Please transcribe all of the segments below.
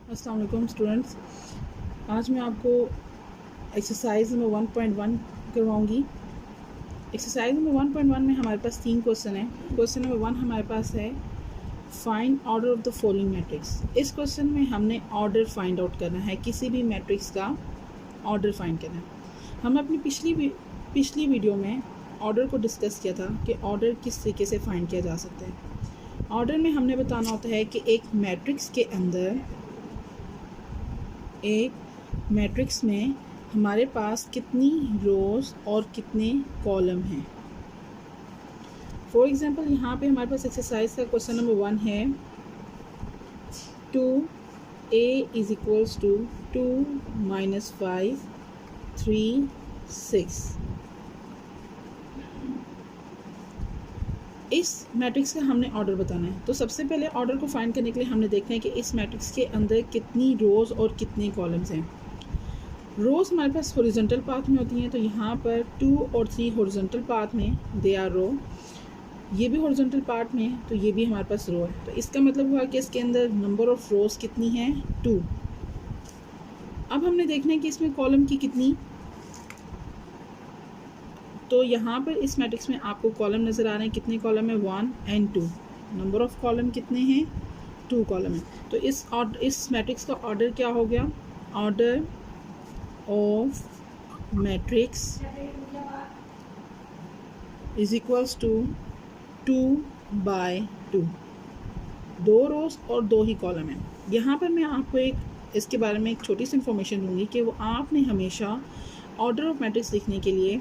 अस्सलाम वालेकुम स्टूडेंट्स। आज मैं आपको एक्सरसाइज नंबर 1.1 करवाऊंगी। एक्सरसाइज नंबर 1.1 में हमारे पास 3 क्वेश्चन हैं। क्वेश्चन नंबर 1 हमारे पास है find order of the following matrix. इस क्वेश्चन में हमने ऑर्डर फाइंड आउट करना है, किसी भी मैट्रिक्स का ऑर्डर फाइंड करना है। हमने अपनी पिछली वीडियो में ऑर्डर को डिस्कस किया था कि ऑर्डर किस तरीके से फाइंड किया जा सकता है। ऑर्डर में हमने बताना होता है कि एक मैट्रिक्स में हमारे पास कितनी रोज़ और कितने कॉलम हैं। फॉर एग्ज़ाम्पल यहाँ पे हमारे पास एक्सरसाइज का क्वेश्चन नंबर 1 है 2a इज़ इक्वल्स टू 2 - 5 3 6। इस मैट्रिक्स का हमने ऑर्डर बताना है। तो सबसे पहले ऑर्डर को फाइंड करने के लिए हमने देखना है कि इस मैट्रिक्स के अंदर कितनी रोज़ और कितने कॉलम्स हैं। रोज़ हमारे पास हॉरिजॉन्टल पाथ में होती हैं, तो यहाँ पर 2 और 3 हॉरिजॉन्टल पाथ में दे आर रो। ये भी हॉरिजॉन्टल पार्ट में है, तो ये भी हमारे पास रो है। तो इसका मतलब हुआ कि इसके अंदर नंबर ऑफ़ रोज़ कितनी है 2। अब हमने देखना है कि इसमें कॉलम की कितनी। तो यहाँ पर इस मैट्रिक्स में आपको कॉलम नज़र आ रहे हैं। कितने कॉलम है 1 और 2। नंबर ऑफ़ कॉलम कितने हैं 2 कॉलम है। तो इस मैट्रिक्स का ऑर्डर क्या हो गया, order of matrix is equals to 2/2। 2 rows और 2 ही कॉलम है। यहाँ पर मैं आपको इसके बारे में एक छोटी सी इन्फॉर्मेशन दूंगी कि वो आपने हमेशा ऑर्डर ऑफ मैट्रिक्स लिखने के लिए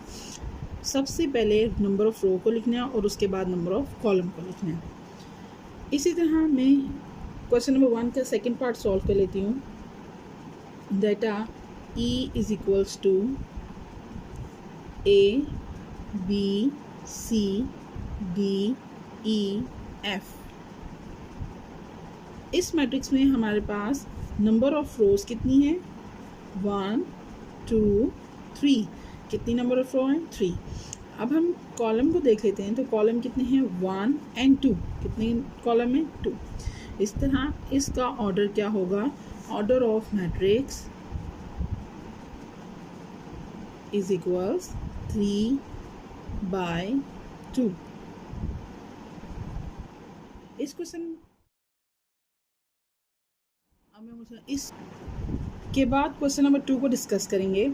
सबसे पहले नंबर ऑफ़ रो को लिखना है और उसके बाद नंबर ऑफ़ कॉलम को लिखना है। इसी तरह मैं क्वेश्चन नंबर 1 का सेकंड पार्ट सॉल्व कर लेती हूँ। Data E is equals to A B C D E F। इस मैट्रिक्स में हमारे पास नंबर ऑफ़ रोज़ कितनी है 1 2 3। कितनी नंबर ऑफ़ रो हैं 3। अब हम कॉलम को देख लेते हैं। तो कॉलम कितने हैं 1 और 2। कितने कॉलम हैं 2। इस तरह इसका ऑर्डर क्या होगा, order of matrix is equals 3/2। इस क्वेश्चन इसके बाद क्वेश्चन नंबर 2 को डिस्कस करेंगे।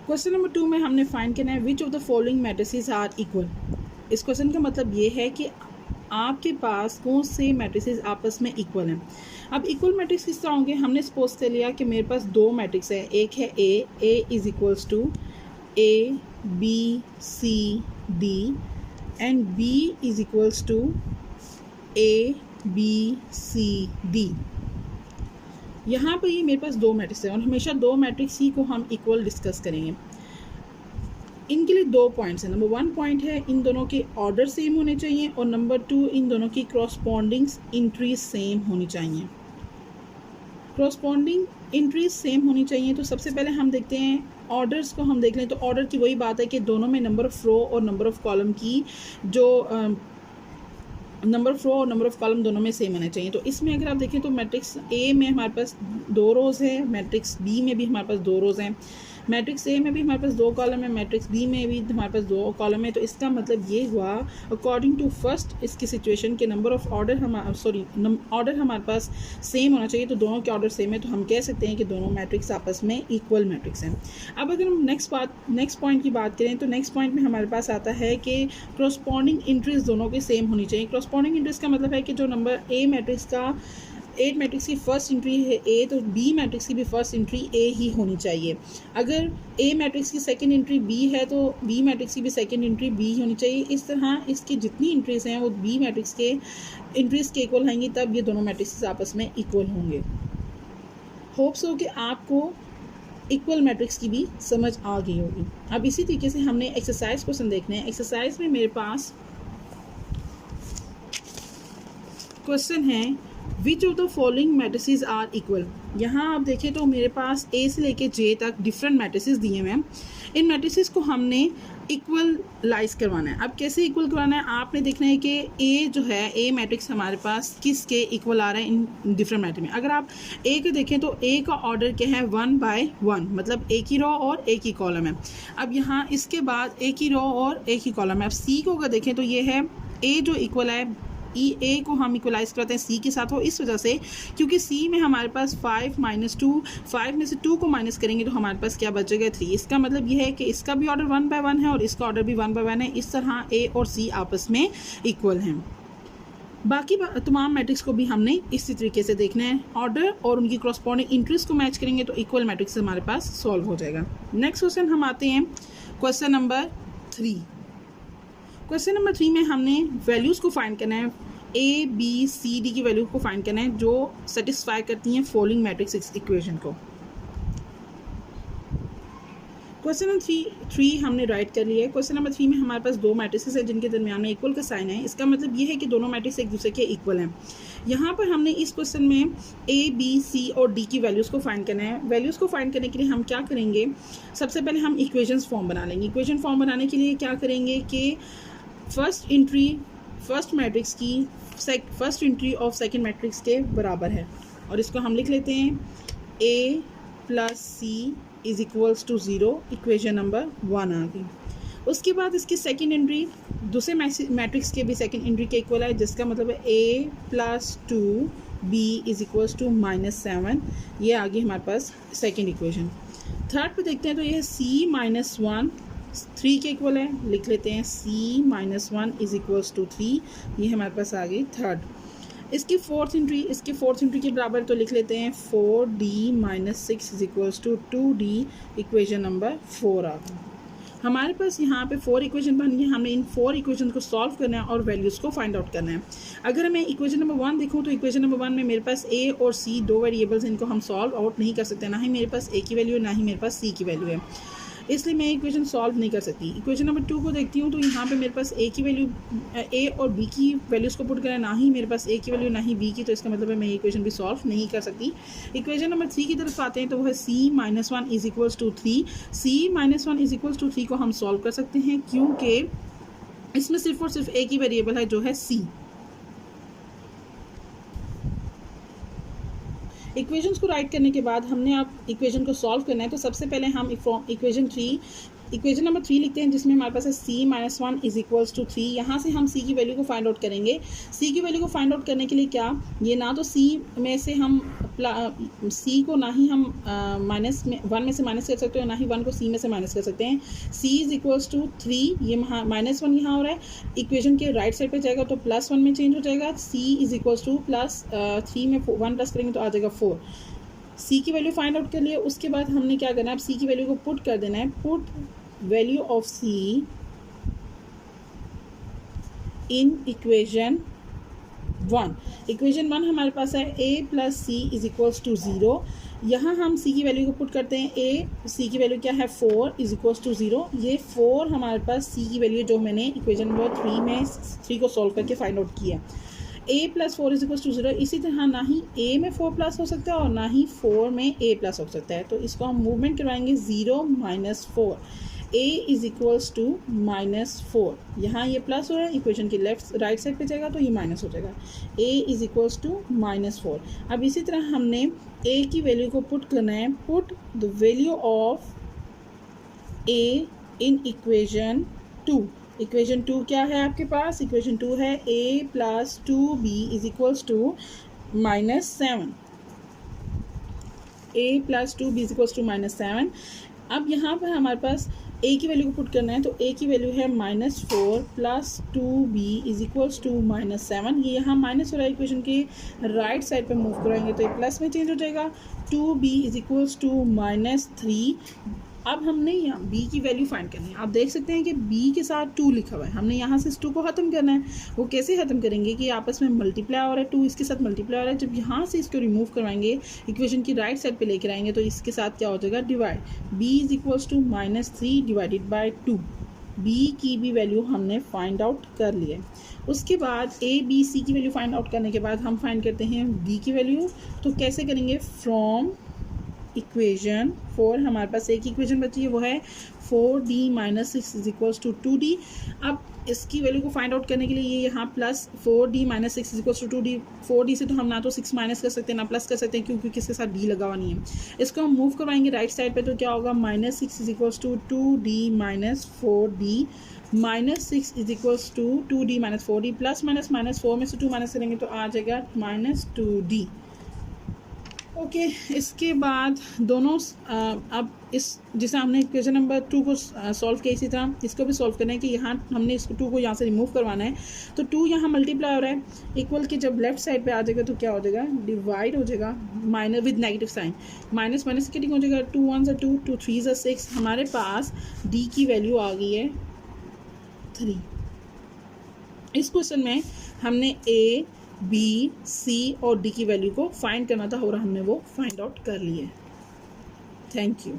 क्वेश्चन नंबर 2 में हमने फाइंड करना है which of the following matrices are equal. इस क्वेश्चन का मतलब ये है कि आपके पास कौन से मैट्रिसेस आपस में इक्वल हैं। अब इक्वल मैट्रिक्स किस तरह होंगे, हमने सपोज कर लिया कि मेरे पास 2 मैट्रिक्स है। एक है A is equals to A B C D and B is equals to A B C D। यहाँ पर ये मेरे पास 2 मैट्रिक्स हैं और हमेशा 2 मैट्रिक्स ही को हम इक्वल डिस्कस करेंगे। इनके लिए 2 पॉइंट्स हैं। नंबर 1 पॉइंट है इन दोनों के ऑर्डर सेम होने चाहिए और नंबर 2 इन दोनों की क्रॉसपॉन्डिंग इंट्रीज सेम होनी चाहिए। क्रॉसपॉन्डिंग इंट्रीज सेम होनी चाहिए। तो सबसे पहले हम देखते हैं ऑर्डर्स को हम देख लें। तो ऑर्डर की वही बात है कि दोनों में नंबर ऑफ़ रो और नंबर ऑफ़ कॉलम की जो नंबर ऑफ़ रो और नंबर ऑफ़ कॉलम दोनों में सेम होना चाहिए। तो इसमें अगर आप देखें तो मैट्रिक्स ए में हमारे पास 2 रोज़ है, मैट्रिक्स बी में भी हमारे पास 2 रोज़ हैं, मैट्रिक्स ए में भी हमारे पास 2 कॉलम है, मैट्रिक्स बी में भी हमारे पास 2 कॉलम है। तो इसका मतलब ये हुआ अकॉर्डिंग टू फर्स्ट इसकी सिचुएशन के नंबर ऑफ़ ऑर्डर ऑर्डर हमारे पास सेम होना चाहिए। तो दोनों के ऑर्डर सेम है, तो हम कह सकते हैं कि दोनों मैट्रिक्स आपस में इक्वल मैट्रिक्स हैं। अब अगर हम नेक्स्ट पॉइंट की बात करें तो नेक्स्ट पॉइंट में हमारे पास आता है कि क्रॉसपॉन्डिंग इंट्रीज दोनों के सेम होनी चाहिए। क्रॉसपॉन्डिंग इंट्रीज का मतलब है कि जो नंबर ए मैट्रिक्स की फर्स्ट इंट्री है ए, तो बी मैट्रिक्स की भी फर्स्ट इंट्री ए ही होनी चाहिए। अगर ए मैट्रिक्स की सेकंड इंट्री बी है तो बी मैट्रिक्स की भी सेकंड इंट्री बी होनी चाहिए। इस तरह इसकी जितनी इंट्रीज हैं वो बी मैट्रिक्स के इंट्रीज के इक्वल होंगी, तब ये दोनों मैट्रिक्स आपस में इक्वल होंगे। होप्स हो कि आपको इक्वल मैट्रिक्स की भी समझ आ गई होगी। अब इसी तरीके से हमने एक्सरसाइज क्वेश्चन देखने हैं। एक्सरसाइज में मेरे पास क्वेश्चन है which of the following matrices are equal. यहाँ आप देखें तो मेरे पास ए से लेके जे तक डिफरेंट मैट्रिसेस दिए हुए हैं। इन मैट्रिसेस को हमने इक्वलाइज करवाना है। अब कैसे इक्वल करवाना है, आपने देखना है कि ए जो है, ए मैट्रिक्स हमारे पास किसके इक्वल आ रहा है इन डिफरेंट मैट्रिक्स में। अगर आप ए को देखें तो ए का ऑर्डर क्या है, 1 by 1, मतलब एक ही रो और एक ही कॉलम है। अब यहाँ इसके बाद एक ही रो और एक ही कॉलम है। अब सी को अगर देखें तो ये है ए जो इक्वल है, ए को हम इक्वलाइज करते हैं सी के साथ, वो इस वजह से क्योंकि सी में हमारे पास 5 - 2, 5 में से 2 को माइनस करेंगे तो हमारे पास क्या बचेगा, 3। इसका मतलब ये है कि इसका भी ऑर्डर 1 by 1 है और इसका ऑर्डर भी 1 by 1 है। इस तरह ए और सी आपस में इक्वल हैं। बाकी तमाम मैट्रिक्स को भी हमने इसी तरीके से देखना है। ऑर्डर और उनकी क्रॉसपॉन्डिंग इंट्रीज को मैच करेंगे तो इक्वल मैट्रिक्स हमारे पास सॉल्व हो जाएगा। नेक्स्ट क्वेश्चन हम आते हैं क्वेश्चन नंबर 3। क्वेश्चन नंबर 3 में हमने वैल्यूज़ को फाइंड करना है, ए बी सी डी की वैल्यू को फाइंड करना है जो सेटिस्फाई करती हैं फॉलोइंग मैट्रिक्स इक्वेशन को। क्वेश्चन नंबर 3 हमने राइट कर लिया है। क्वेश्चन नंबर 3 में हमारे पास दो मैट्रिसेस है जिनके दरमियान में इक्वल का साइन है। इसका मतलब ये है कि दोनों मैट्रिक्स एक दूसरे के इक्वल हैं। यहाँ पर हमने इस क्वेश्चन में ए बी सी और डी की वैल्यूज़ को फाइंड करना है। वैल्यूज़ को फाइंड करने के लिए हम क्या करेंगे, सबसे पहले हम इक्वेशंस फॉर्म बना लेंगे। इक्वेशन फॉर्म बनाने के लिए क्या करेंगे कि फर्स्ट मैट्रिक्स की first entry of second matrix के बराबर है और इसको हम लिख लेते हैं a + c = 0। इक्वेशन नंबर 1 आ गई। उसके बाद इसकी सेकंड एंट्री दूसरे मैट्रिक्स के भी सेकंड एंट्री के इक्वल है, जिसका मतलब है a + 2b = -7। ये आ गई हमारे पास सेकंड इक्वेशन। थर्ड पे देखते हैं तो ये c - 1 3 के इक्वल है, लिख लेते हैं c - 1 = 3। ये हमारे पास आ गई थर्ड। इसकी फोर्थ एंट्री के बराबर तो लिख लेते हैं 4d - 6 = 2d। इक्वेशन नंबर 4 आ गई। हमारे पास यहाँ पे 4 इक्वेशन बन गई। हमने इन 4 इक्वेशन को सॉल्व करना है और वैल्यूज़ को फाइंड आउट करना है। अगर मैं इक्वेशन नंबर 1 देखूँ तो इक्वेशन नंबर 1 में मेरे पास a और c दो वेरिएबल्स, इनको हम सॉल्व आउट नहीं कर सकते। ना ही मेरे पास a की वैल्यू है, ना ही मेरे पास c की वैल्यू है, इसलिए मैं इक्वेशन सॉल्व नहीं कर सकती। इक्वेशन नंबर 2 को देखती हूँ तो यहाँ पे मेरे पास a की वैल्यू, a और b की वैल्यूज़ को पुट करना है, ना ही मेरे पास a की वैल्यू ना ही b की, तो इसका मतलब है मैं इक्वेशन भी सॉल्व नहीं कर सकती। इक्वेशन नंबर 3 की तरफ आते हैं तो वो है c - 1 = 3। c - 1 = 3 को हम सॉल्व कर सकते हैं क्योंकि इसमें सिर्फ और सिर्फ a की वेरिएबल है जो है c। इक्वेशंस को राइट करने के बाद हमने आप इक्वेशन को सॉल्व करना है। तो सबसे पहले हम इक्वेशन नंबर 3 लिखते हैं जिसमें हमारे पास है c - 1 = 3। यहाँ से हम c की वैल्यू को फाइंड आउट करेंगे। c की वैल्यू को फाइंड आउट करने के लिए क्या, ये ना तो c में से हम c को ना ही हम -1 में से माइनस कर सकते हैं, ना ही 1 को c में से माइनस कर सकते हैं। c = 3, ये -1 यहाँ हो रहा है, इक्वेशन के राइट साइड पे जाएगा तो +1 में चेंज हो जाएगा। c = +3 में 1 प्लस करेंगे तो आ जाएगा 4। c की वैल्यू फाइंड आउट कर लिए। उसके बाद हमने क्या करना है, अब c की वैल्यू को पुट कर देना है। Put value of c in equation 1। Equation 1 हमारे पास है a + c = 0। यहाँ हम c की वैल्यू को पुट करते हैं। c की वैल्यू क्या है, 4 = 0। ये 4 हमारे पास c की वैल्यू जो मैंने इक्वेशन नंबर 3 में 3 को सॉल्व करके फाइंड आउट किया। a + 4 = 0। इसी तरह ना ही a में 4 प्लस हो सकता है और ना ही 4 में a प्लस हो सकता है, तो इसको हम मूवमेंट करवाएंगे 0 - 4। a = -4। यहाँ ये प्लस हो रहा है, इक्वेशन की राइट साइड पे जाएगा तो ये माइनस हो जाएगा। a = -4। अब इसी तरह हमने a की वैल्यू को पुट करना है। Put the value of a in equation 2। Equation 2 क्या है आपके पास, इक्वेशन 2 है a + 2b = -7। a + 2b = -7। अब यहाँ पर हमारे पास a की वैल्यू को पुट करना है तो a की वैल्यू है -4 + 2b = -7। ये यहाँ माइनस हो रहा है, इक्वेशन के राइट साइड पे मूव कराएंगे तो ये प्लस में चेंज हो जाएगा। 2b = -3। अब हमने यहाँ b की वैल्यू फाइंड करनी है। आप देख सकते हैं कि b के साथ 2 लिखा हुआ है, हमने यहाँ से इस 2 को ख़त्म करना है। वो कैसे ख़त्म करेंगे कि आपस में मल्टीप्लाई हो रहा है, 2 इसके साथ मल्टीप्लाई हो रहा है। जब यहाँ से इसको रिमूव करवाएंगे, इक्वेशन की राइट साइड पे लेकर आएंगे तो इसके साथ क्या हो जाएगा, डिवाइड। b = -3 / 2। बी की भी वैल्यू हमने फाइंड आउट कर ली है। उसके बाद ए बी सी की वैल्यू फाइंड आउट करने के बाद हम फाइंड करते हैं डी की वैल्यू। तो कैसे करेंगे, फ्रॉम इक्वेशन 4 हमारे पास एक इक्वेशन बची है, वो है 4d minus 6 is equals to 2d। अब इसकी वैल्यू को फाइंड आउट करने के लिए ये यहाँ plus 4d minus 6 is equals to 2d, 4d से तो हम ना तो 6 माइनस कर सकते हैं ना प्लस कर सकते हैं, क्योंकि किसके साथ d लगा हुआ नहीं है। इसको हम मूव करवाएंगे राइट साइड पे, तो क्या होगा, minus 6 is equals to 2d minus 4d, minus 6 is equals to 2d minus 4d, plus minus minus 4 में से 2 माइनस करेंगे तो आ जाएगा माइनस 2d। ओके इसके बाद दोनों अब इस जैसे हमने इक्वेशन नंबर 2 को सॉल्व किया, इसी तरह इसको भी सॉल्व करना है कि यहाँ हमने इसको 2 को यहाँ से रिमूव करवाना है। तो 2 यहाँ मल्टीप्लाई हो रहा है, इक्वल के जब लेफ्ट साइड पे आ जाएगा तो क्या हो जाएगा, डिवाइड हो जाएगा, minus with negative sign, minus minus कितनी हो जाएगा, 2 1 ज़ा 2, 2 3 ज़ा 6। हमारे पास डी की वैल्यू आ गई है 3। इस क्वेश्चन में हमने ए बी सी और डी की वैल्यू को फाइंड करना था और हमने वो फाइंड आउट कर लिए। Thank you.